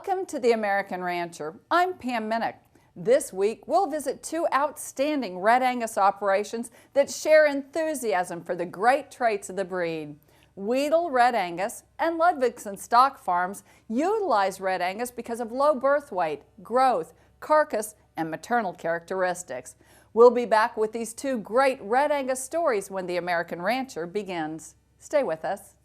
Welcome to The American Rancher. I'm Pam Minnick. This week, we'll visit two outstanding Red Angus operations that share enthusiasm for the great traits of the breed. Weedle Red Angus and Ludvigson stock farms utilize Red Angus because of low birth weight, growth, carcass, and maternal characteristics. We'll be back with these two great Red Angus stories when The American Rancher begins. Stay with us.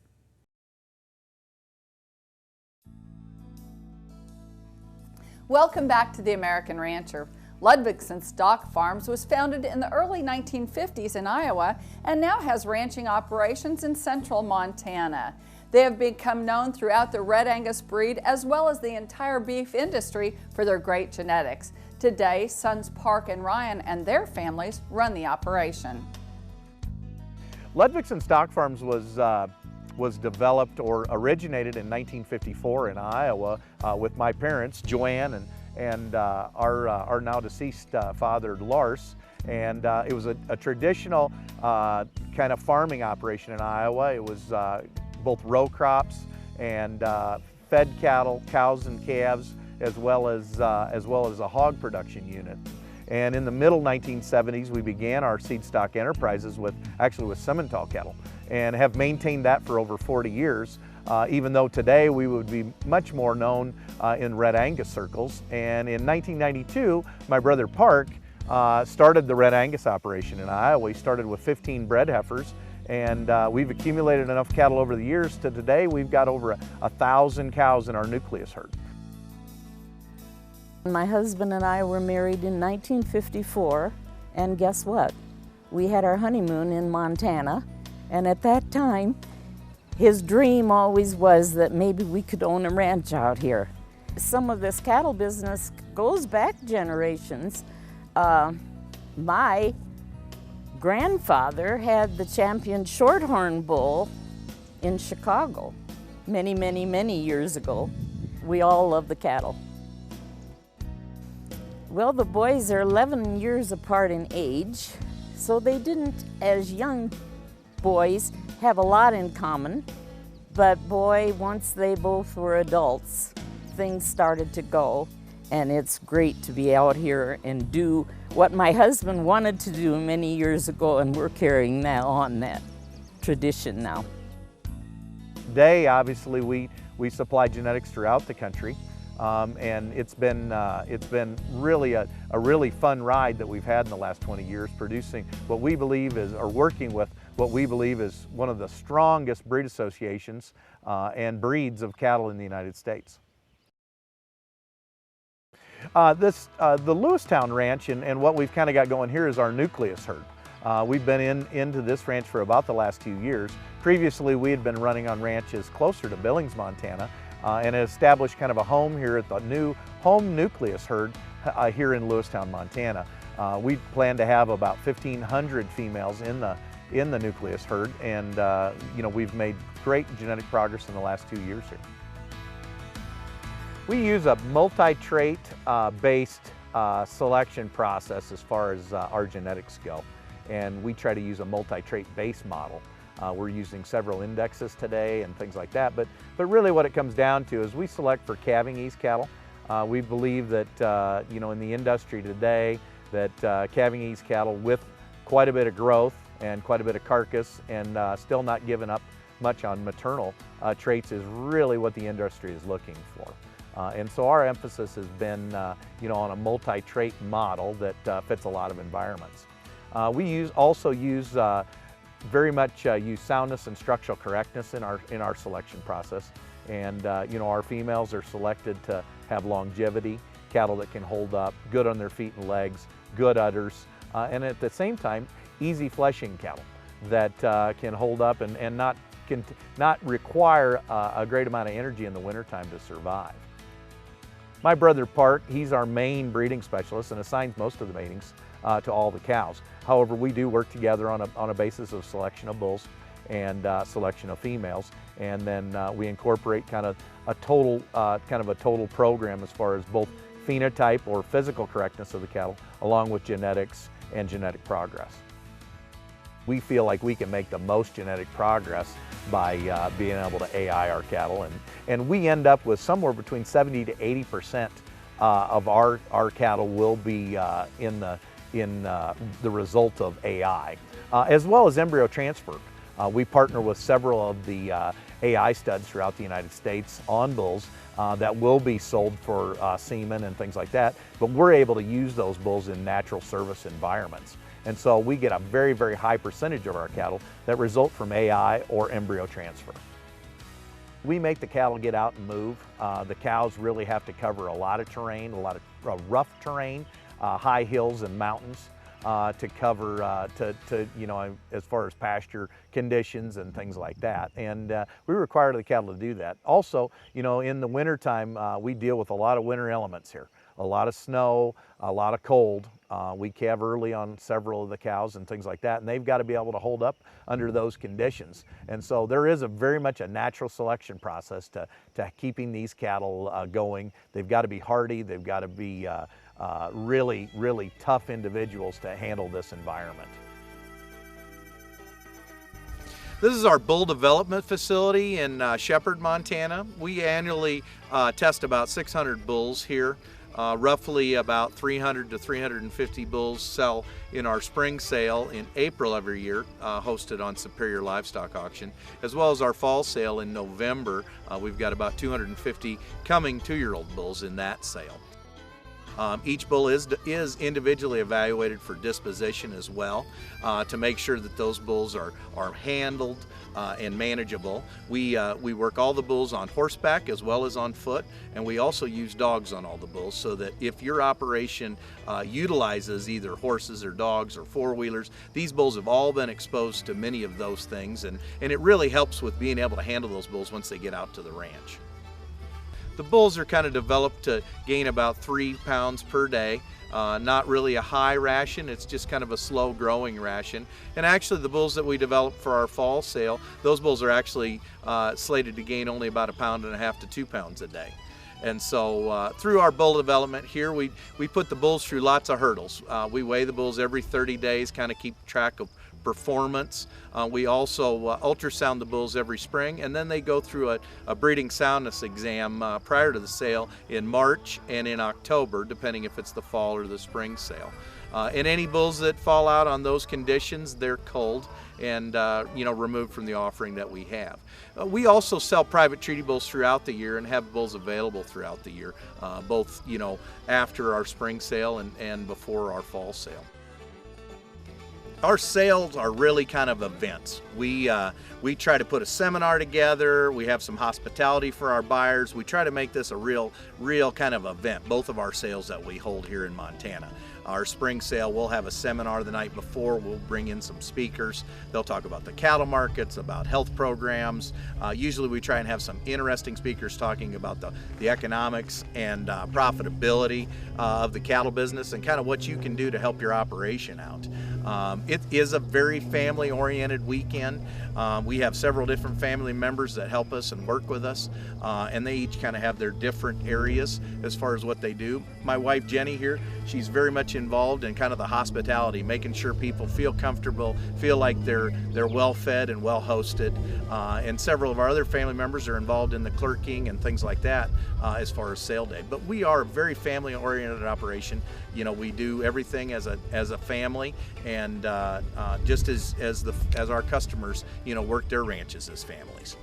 Welcome back to The American Rancher. Ludvigson Stock Farms was founded in the early 1950s in Iowa and now has ranching operations in central Montana. They have become known throughout the Red Angus breed as well as the entire beef industry for their great genetics. Today, sons Park and Ryan and their families run the operation. Ludvigson Stock Farms was developed or originated in 1954 in Iowa with my parents, Joanne and our now deceased father, Lars. And it was a traditional kind of farming operation in Iowa. It was both row crops and fed cattle, cows and calves, as well as a hog production unit. And in the middle 1970s, we began our seed stock enterprises with Simmental cattle, and have maintained that for over 40 years, even though today we would be much more known in Red Angus circles. And in 1992, my brother Park started the Red Angus operation in Iowa. We started with 15 bred heifers, and we've accumulated enough cattle over the years to today we've got over 1,000 cows in our nucleus herd. My husband and I were married in 1954, and guess what? We had our honeymoon in Montana, and at that time, his dream always was that maybe we could own a ranch out here. Some of this cattle business goes back generations. My grandfather had the champion Shorthorn bull in Chicago many, many, many years ago. We all love the cattle. Well, the boys are 11 years apart in age, so they didn't, as young boys, have a lot in common. But boy, once they both were adults, things started to go, and it's great to be out here and do what my husband wanted to do many years ago, and we're carrying that tradition now. Today, obviously, we supply genetics throughout the country. And it's been really a really fun ride that we've had in the last 20 years, producing what we believe is, or working with what we believe is one of the strongest breed associations and breeds of cattle in the United States. The Lewistown Ranch and what we've kind of got going here is our nucleus herd. We've been into this ranch for about the last 2 years. Previously, we had been running on ranches closer to Billings, Montana, and established kind of a home here at the new home nucleus herd here in Lewistown, Montana. We plan to have about 1,500 females in the nucleus herd, and we've made great genetic progress in the last 2 years here. We use a multi-trait based selection process as far as our genetics go, and we try to use a multi-trait base model. We're using several indexes today and things like that, but really what it comes down to is we select for calving ease cattle. We believe that in the industry today that calving ease cattle with quite a bit of growth and quite a bit of carcass and still not giving up much on maternal traits is really what the industry is looking for. And so our emphasis has been on a multi-trait model that fits a lot of environments. We also use very much use soundness and structural correctness in our selection process, and our females are selected to have longevity, cattle that can hold up, good on their feet and legs, good udders, and at the same time easy fleshing cattle that can hold up and not require a great amount of energy in the wintertime to survive. My brother Park, he's our main breeding specialist and assigns most of the matings to all the cows. However, we do work together on a basis of selection of bulls and selection of females, and then we incorporate kind of a total program as far as both phenotype or physical correctness of the cattle, along with genetics and genetic progress. we feel like we can make the most genetic progress by being able to AI our cattle, and we end up with somewhere between 70 to 80% of our cattle will be in the result of AI, as well as embryo transfer. We partner with several of the AI studs throughout the United States on bulls that will be sold for semen and things like that, but we're able to use those bulls in natural service environments. And so we get a very, very high percentage of our cattle that result from AI or embryo transfer. We make the cattle get out and move. The cows really have to cover a lot of terrain, a lot of rough terrain, high hills and mountains to cover, you know, as far as pasture conditions and things like that. And we require the cattle to do that. Also, you know, in the wintertime, we deal with a lot of winter elements here. A lot of snow, a lot of cold. We calve early on several of the cows and things like that, and they've got to be able to hold up under those conditions. And so there is very much a natural selection process to keeping these cattle going. They've got to be hardy, they've got to be really, really tough individuals to handle this environment. This is our bull development facility in Shepherd, Montana. We annually test about 600 bulls here. Roughly about 300 to 350 bulls sell in our spring sale in April every year, hosted on Superior Livestock Auction, as well as our fall sale in November. We've got about 250 coming 2-year-old bulls in that sale. Each bull is individually evaluated for disposition as well, to make sure that those bulls are handled and manageable. We work all the bulls on horseback as well as on foot, and we also use dogs on all the bulls, so that if your operation utilizes either horses or dogs or four-wheelers, these bulls have all been exposed to many of those things, and it really helps with being able to handle those bulls once they get out to the ranch. The bulls are kind of developed to gain about 3 pounds per day. Not really a high ration, it's just kind of a slow growing ration. And actually the bulls that we developed for our fall sale, those bulls are actually slated to gain only about 1.5 pounds to 2 pounds a day. And so through our bull development here, we put the bulls through lots of hurdles. We weigh the bulls every 30 days, kind of keep track of performance. We also ultrasound the bulls every spring, and then they go through a breeding soundness exam prior to the sale in March and in October, depending if it's the fall or the spring sale. And any bulls that fall out on those conditions, they're culled and you know, removed from the offering that we have. We also sell private treaty bulls throughout the year and have bulls available throughout the year, both, you know, after our spring sale and before our fall sale. Our sales are really kind of events. We try to put a seminar together. We have some hospitality for our buyers. We try to make this a real kind of event, both of our sales that we hold here in Montana. Our spring sale, we'll have a seminar the night before. We'll bring in some speakers. They'll talk about the cattle markets, about health programs. Usually we try and have some interesting speakers talking about the economics and profitability of the cattle business and kind of what you can do to help your operation out. It is a very family-oriented weekend. We have several different family members that help us and work with us, and they each kind of have their different areas as far as what they do. My wife Jenny here, she's very much involved in kind of the hospitality, making sure people feel comfortable, feel like they're well fed and well hosted. And several of our other family members are involved in the clerking and things like that as far as sale day. But we are a very family-oriented operation. You know, we do everything as a family, and just as our customers, you know, work their ranches as families.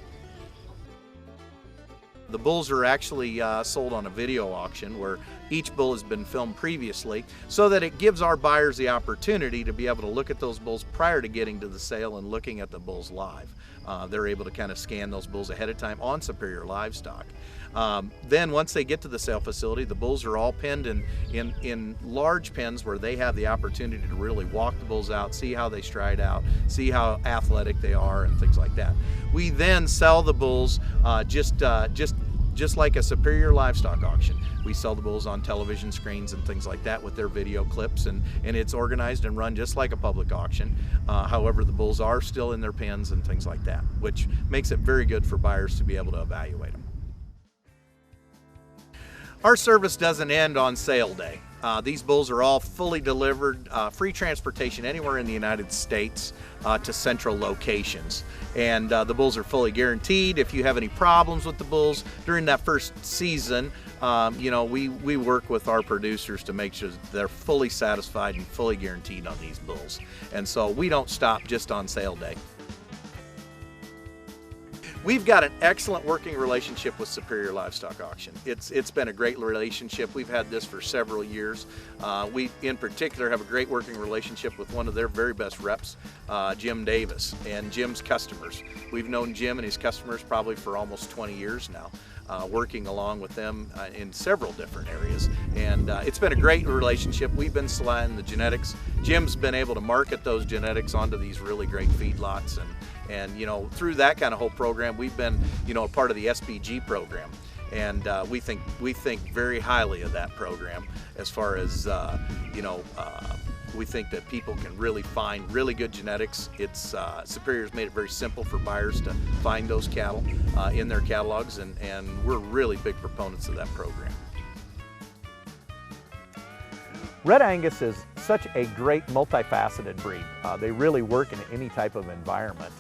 The bulls are actually sold on a video auction where each bull has been filmed previously, so that it gives our buyers the opportunity to be able to look at those bulls prior to getting to the sale and looking at the bulls live. They're able to kind of scan those bulls ahead of time on Superior Livestock. Then once they get to the sale facility, the bulls are all penned in large pens where they have the opportunity to really walk the bulls out, see how they stride out, see how athletic they are, and things like that. We then sell the bulls just like a Superior Livestock auction. We sell the bulls on television screens and things like that with their video clips, and it's organized and run just like a public auction. However, the bulls are still in their pens and things like that, which makes it very good for buyers to be able to evaluate them. Our service doesn't end on sale day. These bulls are all fully delivered, free transportation anywhere in the United States to central locations. And the bulls are fully guaranteed. If you have any problems with the bulls during that first season, you know, we work with our producers to make sure that they're fully satisfied and fully guaranteed on these bulls. And so we don't stop just on sale day. We've got an excellent working relationship with Superior Livestock Auction. It's been a great relationship. We've had this for several years. We, in particular, have a great working relationship with one of their very best reps, Jim Davis, and Jim's customers. We've known Jim and his customers probably for almost 20 years now, working along with them in several different areas. And it's been a great relationship. We've been selecting the genetics. Jim's been able to market those genetics onto these really great feedlots, and you know, through that kind of whole program, we've been, you know, a part of the SPG program, and we think very highly of that program. As far as you know, we think that people can really find really good genetics. It's Superior's made it very simple for buyers to find those cattle in their catalogs, and we're really big proponents of that program. Red Angus is such a great multifaceted breed. They really work in any type of environment.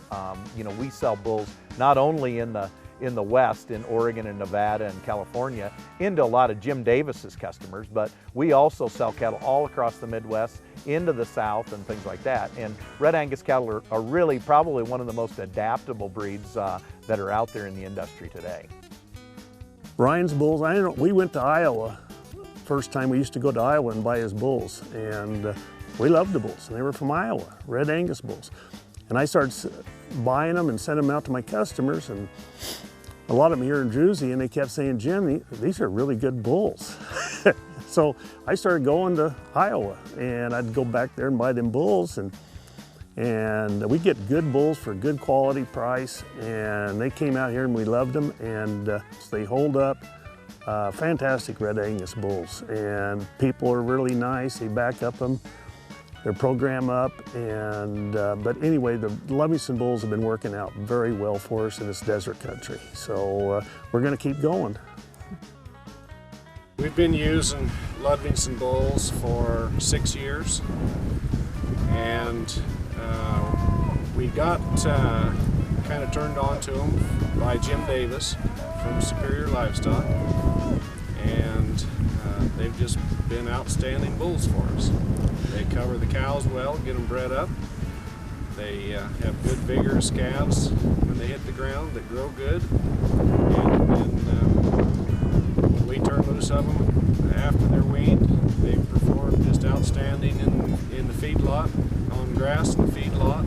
You know, we sell bulls not only in the West, in Oregon and Nevada and California, into a lot of Jim Davis's customers, but we also sell cattle all across the Midwest, into the South and things like that. And Red Angus cattle are really probably one of the most adaptable breeds that are out there in the industry today. Ryan's bulls, we went to Iowa. First time we used to go to Iowa and buy his bulls, and we loved the bulls. They were from Iowa, Red Angus bulls. And I started buying them and sending them out to my customers, and a lot of them here in Druzy, and they kept saying, Jim, these are really good bulls. So I started going to Iowa, and I'd go back there and buy them bulls, and we get good bulls for good quality price, and they came out here and we loved them, and so they hold up. Fantastic Red Angus bulls, and people are really nice. They back up them, their program up, and but anyway, the Ludvigson bulls have been working out very well for us in this desert country. So we're going to keep going. We've been using Ludvigson bulls for 6 years, and we got kind of turned on to them by Jim Davis from Superior Livestock, and they've just been outstanding bulls for us. They cover the cows well, get them bred up. They have good vigorous calves when they hit the ground that grow good, and when we turn loose of them after they're weaned, they perform just outstanding in the feedlot, on grass in the feedlot.